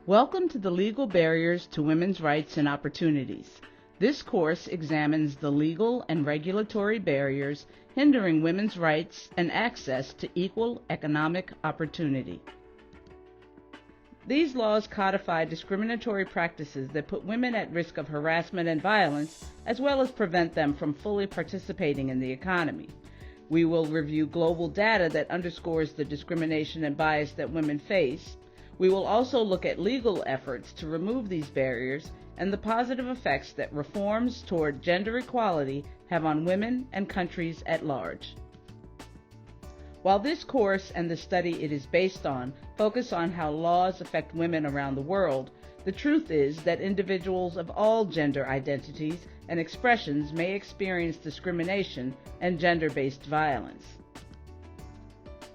Welcome to the Legal Barriers to Women's Rights and Opportunities. This course examines the legal and regulatory barriers hindering women's rights and access to equal economic opportunity. These laws codify discriminatory practices that put women at risk of harassment and violence, as well as prevent them from fully participating in the economy. We will review global data that underscores the discrimination and bias that women face. We will also look at legal efforts to remove these barriers and the positive effects that reforms toward gender equality have on women and countries at large. While this course and the study it is based on focus on how laws affect women around the world, the truth is that individuals of all gender identities and expressions may experience discrimination and gender-based violence.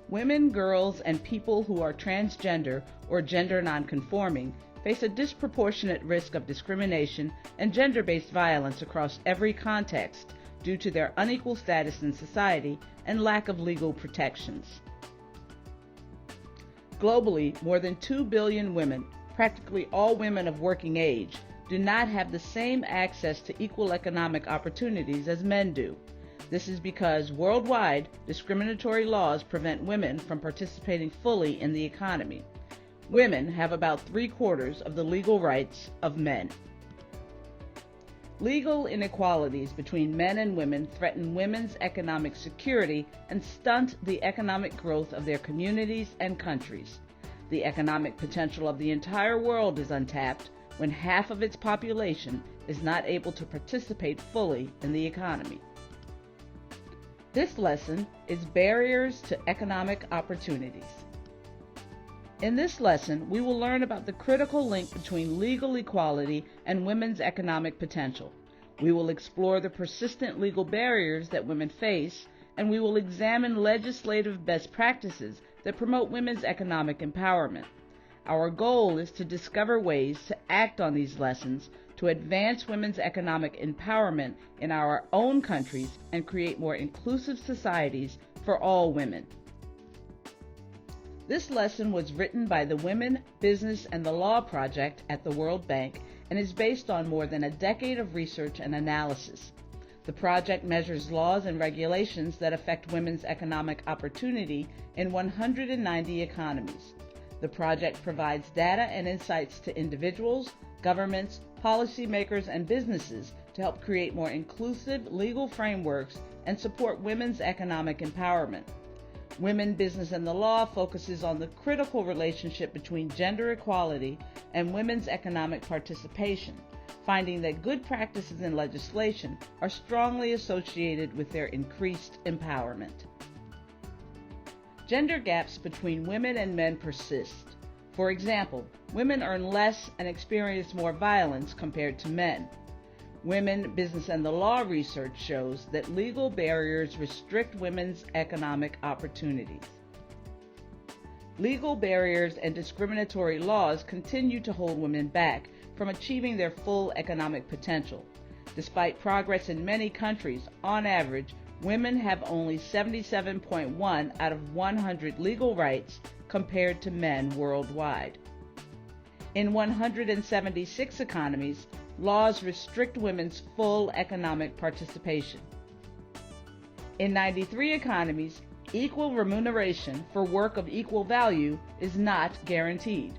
Women, girls, and people who are transgender or gender nonconforming face a disproportionate risk of discrimination and gender-based violence across every context due to their unequal status in society and lack of legal protections. Globally, more than 2 billion women, practically all women of working age, do not have the same access to equal economic opportunities as men do. This is because worldwide, discriminatory laws prevent women from participating fully in the economy. Women have about 3/4 of the legal rights of men. Legal inequalities between men and women threaten women's economic security and stunt the economic growth of their communities and countries. The economic potential of the entire world is untapped when half of its population is not able to participate fully in the economy. This lesson is Barriers to Economic Opportunities. In this lesson, we will learn about the critical link between legal equality and women's economic potential. We will explore the persistent legal barriers that women face, and we will examine legislative best practices that promote women's economic empowerment. Our goal is to discover ways to act on these lessons to advance women's economic empowerment in our own countries and create more inclusive societies for all women. This lesson was written by the Women, Business, and the Law Project at the World Bank and is based on more than a decade of research and analysis. The project measures laws and regulations that affect women's economic opportunity in 190 economies. The project provides data and insights to individuals, governments, policymakers, and businesses to help create more inclusive legal frameworks and support women's economic empowerment. Women, Business, and the Law focuses on the critical relationship between gender equality and women's economic participation, finding that good practices in legislation are strongly associated with their increased empowerment. Gender gaps between women and men persist. For example, women earn less and experience more violence compared to men. Women, Business, and the Law research shows that legal barriers restrict women's economic opportunities. Legal barriers and discriminatory laws continue to hold women back from achieving their full economic potential. Despite progress in many countries, on average, women have only 77.1 out of 100 legal rights compared to men worldwide. In 176 economies, laws restrict women's full economic participation. In 93 economies, equal remuneration for work of equal value is not guaranteed.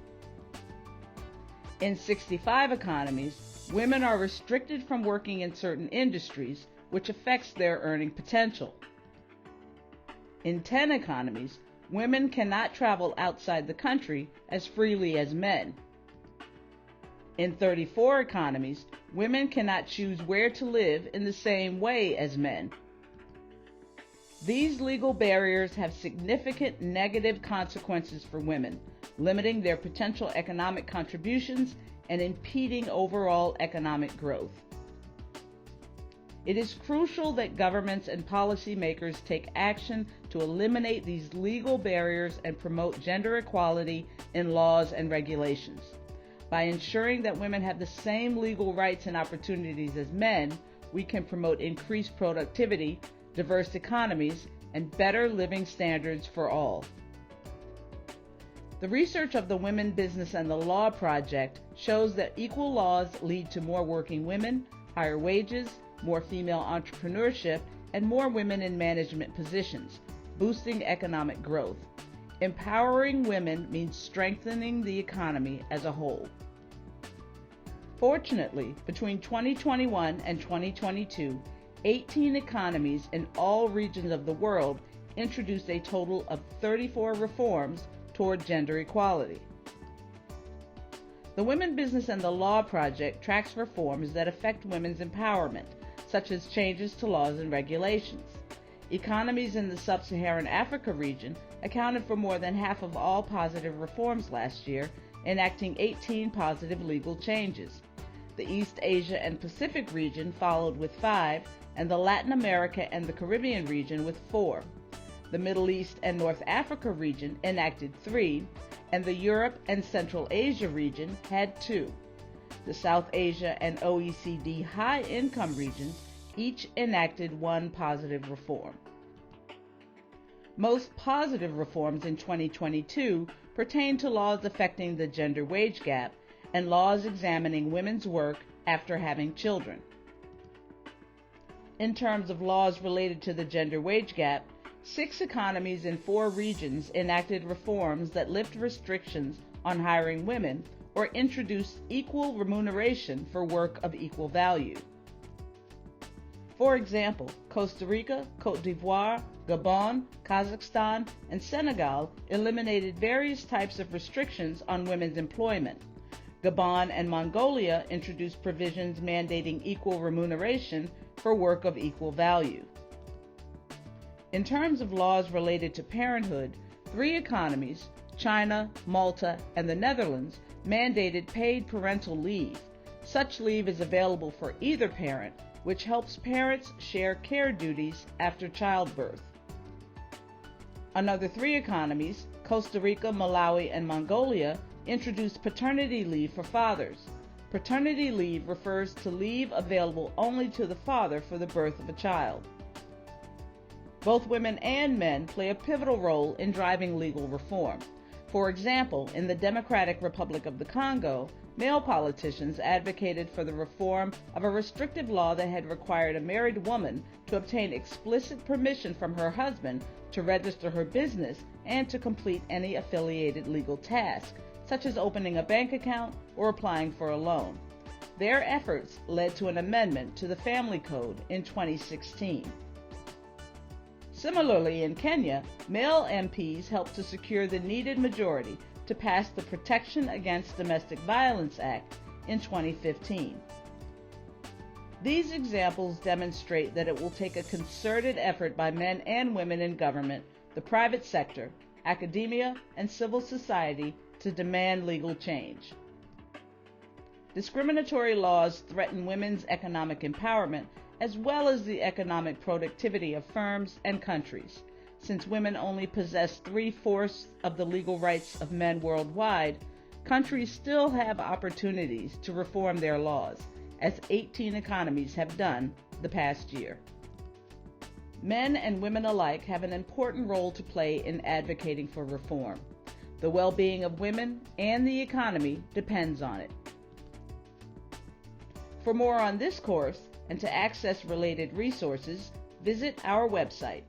In 65 economies, women are restricted from working in certain industries, which affects their earning potential. In 10 economies, women cannot travel outside the country as freely as men. In 34 economies, women cannot choose where to live in the same way as men. These legal barriers have significant negative consequences for women, limiting their potential economic contributions and impeding overall economic growth. It is crucial that governments and policymakers take action to eliminate these legal barriers and promote gender equality in laws and regulations. By ensuring that women have the same legal rights and opportunities as men, we can promote increased productivity, diverse economies, and better living standards for all. The research of the Women, Business, and the Law Project shows that equal laws lead to more working women, higher wages, more female entrepreneurship, and more women in management positions, boosting economic growth. Empowering women means strengthening the economy as a whole. Fortunately, between 2021 and 2022, 18 economies in all regions of the world introduced a total of 34 reforms toward gender equality. The Women, Business, and the Law Project tracks reforms that affect women's empowerment, such as changes to laws and regulations. Economies in the sub-Saharan Africa region accounted for more than half of all positive reforms last year, enacting 18 positive legal changes. The East Asia and Pacific region followed with 5, and the Latin America and the Caribbean region with 4. The Middle East and North Africa region enacted 3, and the Europe and Central Asia region had 2. The South Asia and OECD high-income regions each enacted 1 positive reform. Most positive reforms in 2022 pertain to laws affecting the gender wage gap and laws examining women's work after having children. In terms of laws related to the gender wage gap, 6 economies in 4 regions enacted reforms that lift restrictions on hiring women or introduce equal remuneration for work of equal value. For example, Costa Rica, Côte d'Ivoire, Gabon, Kazakhstan, and Senegal eliminated various types of restrictions on women's employment. Gabon and Mongolia introduced provisions mandating equal remuneration for work of equal value. In terms of laws related to parenthood, 3 economies, China, Malta, and the Netherlands, mandated paid parental leave. Such leave is available for either parent, which helps parents share care duties after childbirth. Another 3 economies, Costa Rica, Malawi, and Mongolia, introduced paternity leave for fathers. Paternity leave refers to leave available only to the father for the birth of a child. Both women and men play a pivotal role in driving legal reform. For example, in the Democratic Republic of the Congo, male politicians advocated for the reform of a restrictive law that had required a married woman to obtain explicit permission from her husband to register her business and to complete any affiliated legal task, such as opening a bank account or applying for a loan. Their efforts led to an amendment to the Family Code in 2016. Similarly, in Kenya, male MPs helped to secure the needed majority to pass the Protection Against Domestic Violence Act in 2015. These examples demonstrate that it will take a concerted effort by men and women in government, the private sector, academia, and civil society to demand legal change. Discriminatory laws threaten women's economic empowerment as well as the economic productivity of firms and countries. Since women only possess 3/4 of the legal rights of men worldwide, countries still have opportunities to reform their laws, as 18 economies have done the past year. Men and women alike have an important role to play in advocating for reform. The well-being of women and the economy depends on it. For more on this course and to access related resources, visit our website.